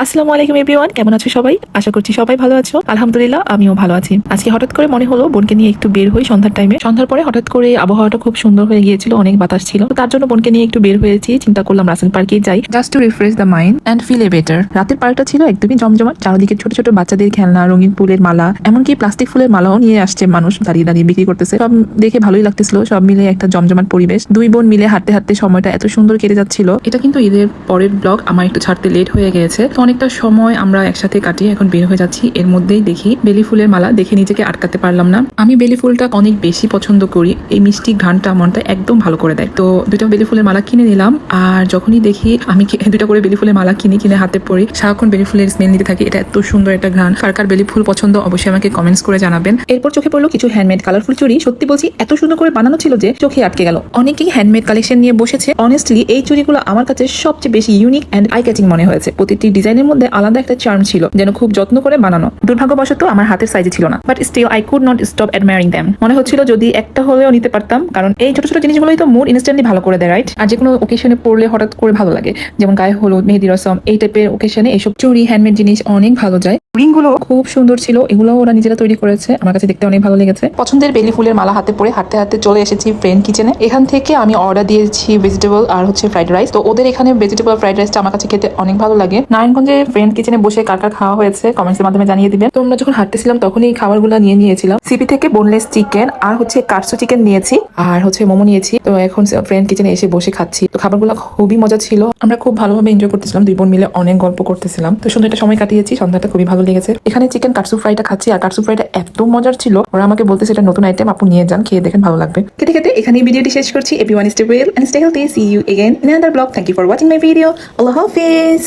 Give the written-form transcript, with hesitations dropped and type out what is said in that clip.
আসসালামু আলাইকুম এভরিওয়ান, কেমন আছো সবাই? আশা করছি সবাই ভালো আছো। আলহামদুলিল্লাহ আমিও ভালো আছি। আজকে হঠাৎ করে মনে হলো বোনকে নিয়ে একটু বের হই সন্ধ্যার টাইমে। সন্ধ্যার পরে হঠাৎ করে আবহাওয়াটা খুব সুন্দর হয়ে গিয়েছিল, অনেক বাতাস ছিল, তো তার জন্য বোনকে নিয়ে একটু বের হয়েছি। চিন্তা করলাম রাসেল পার্কে যাই, just to refresh the mind and feel a better. রাতের পার্কটা ছিল একদমই জমজমাট, চারদিকে ছোট ছোট বাচ্চাদের খেলনা, রঙিন ফুলের মালা, এমনকি প্লাস্টিক ফুলের মালাও নিয়ে আসছে মানুষ, দাঁড়িয়ে দাঁড়িয়ে বিক্রি করতেছে। সব দেখে ভালোই লাগতেছিল, সব মিলে একটা জমজমাট পরিবেশ। দুই বোন মিলে হাঁটতে হাঁটতে সময়টা এত সুন্দর কেটে যাচ্ছিল। এটা কিন্তু ঈদের পরের ব্লগ, আমার একটু ছাড়তে লেট হয়ে গেছে, তো অনেকটা সময় আমরা একসাথে কাটিয়ে এখন বের হয়ে যাচ্ছি। এর মধ্যেই দেখি বেলি ফুলের মালা, দেখে নিজেকে আটকাতে পারলাম না। আমি বেলি ফুলটা অনেক বেশি পছন্দ করি, এই মিষ্টি ঘ্রাণটা মনটা একদম ভালো করে দেয়। তো দুইটা বেলি ফুলের মালা কিনে নিলাম, আর যখনই দেখি আমি দুইটা করে বেলি ফুলের মালা কিনে হাতে পরি, সারাক্ষণ বেলি ফুলের স্মেল নিতে থাকি। এটা এত সুন্দর একটা ঘ্রাণ। কার কার বেলি ফুল পছন্দ অবশ্যই আমাকে কমেন্টস করে জানাবেন। এরপর চোখে পড়লো কিছু হ্যান্ডমেড কালারফুল চুড়ি। সত্যি বলছি এত সুন্দর করে বানানো ছিল যে চোখে আটকে গেল। অনেকেই হ্যান্ডমেড কালেকশন নিয়ে বসেছে। অনেস্টলি এই চুড়িগুলো আমার কাছে সবচেয়ে বেশি ইউনিক এন্ড আই ক্যাচিং মনে হয়েছে। প্রতিটি ডিজাইনের মধ্যে আলাদা একটা চার্ম ছিল, যেন খুব যত্ন করে বানানো। দুর্ভাগ্যবশত আমার হাতের সাইজে ছিল না, but still I could not stop admiring them. মনে হচ্ছিল যদি একটা হলেও নিতে পারতাম, কারণ এই ছোট ছোট জিনিসগুলোই তো মুড ইনস্ট্যান্টলি ভালো করে দেয়, রাইট? আর যে কোনো ওকেশনে পড়লে হঠাৎ করে ভালো লাগে, যেমন গায়ে হলুদ, মেহেদি রসম, এই টাইপের ওকেশনে এইসব চুড়ি হ্যান্ডমেড জিনিস অনেক ভালো যায়। রিংগুলো খুব সুন্দর ছিল, এগুলো ওরা নিজেরা তৈরি করেছে, আমার কাছে দেখতে অনেক ভালো লেগেছে। পছন্দের বেলি ফুলের মালা হাতে পরে হাঁটতে হাঁটতে চলে এসেছি ফ্রেন্ড কিচেনে। এখান থেকে আমি অর্ডার দিয়েছি ভেজিটেবল আর ফ্রাইড রাইস। তো ওদের এখানে ভেজিটেবল ফ্রাইড রাইসটা আমার কাছে খেতে অনেক ভালো লাগে। নারায়ণগঞ্জে ফ্রেন্ড কিচেনে বসে কার কার খাওয়া হয়েছে কমেন্টসের মাধ্যমে জানিয়ে দিবেন। তো আমরা যখন হাঁটতেছিলাম তখনই এই খাবারগুলো নিয়েছিলাম। সিপি থেকে বোনলেস চিকেন আর কাটসু চিকেন নিয়েছি, আর মোমো নিয়েছি। তো এখন ফ্রেন্ড কিচেনে এসে বসে খাচ্ছি। তো খাবারগুলো খুবই মজা ছিল, আমরা খুব ভালোভাবে এনজয় করতেছিলাম, দুই বোন মিলে অনেক গল্প করতেছিলাম। তো সুন্দর একটা সময় কাটিয়েছি, সন্ধ্যাটা খুবই ভালো লেগেছে। এখানে চিকেন কাটসু ফ্রাইটা খাচ্ছি, আর কাটসু ফ্রাইটা এত মজার ছিল, ওরা আমাকে বলতেছে এটা নতুন আইটেম, আপু নিয়ে যান, খেয়ে দেখেন ভালো লাগবে। খেতে খেতে এখানেই ভিডিওটি শেষ করছি। Everyone stay well and stay healthy. See you again in another vlog. Thank you for watching my video. আল্লাহ হাফেজ।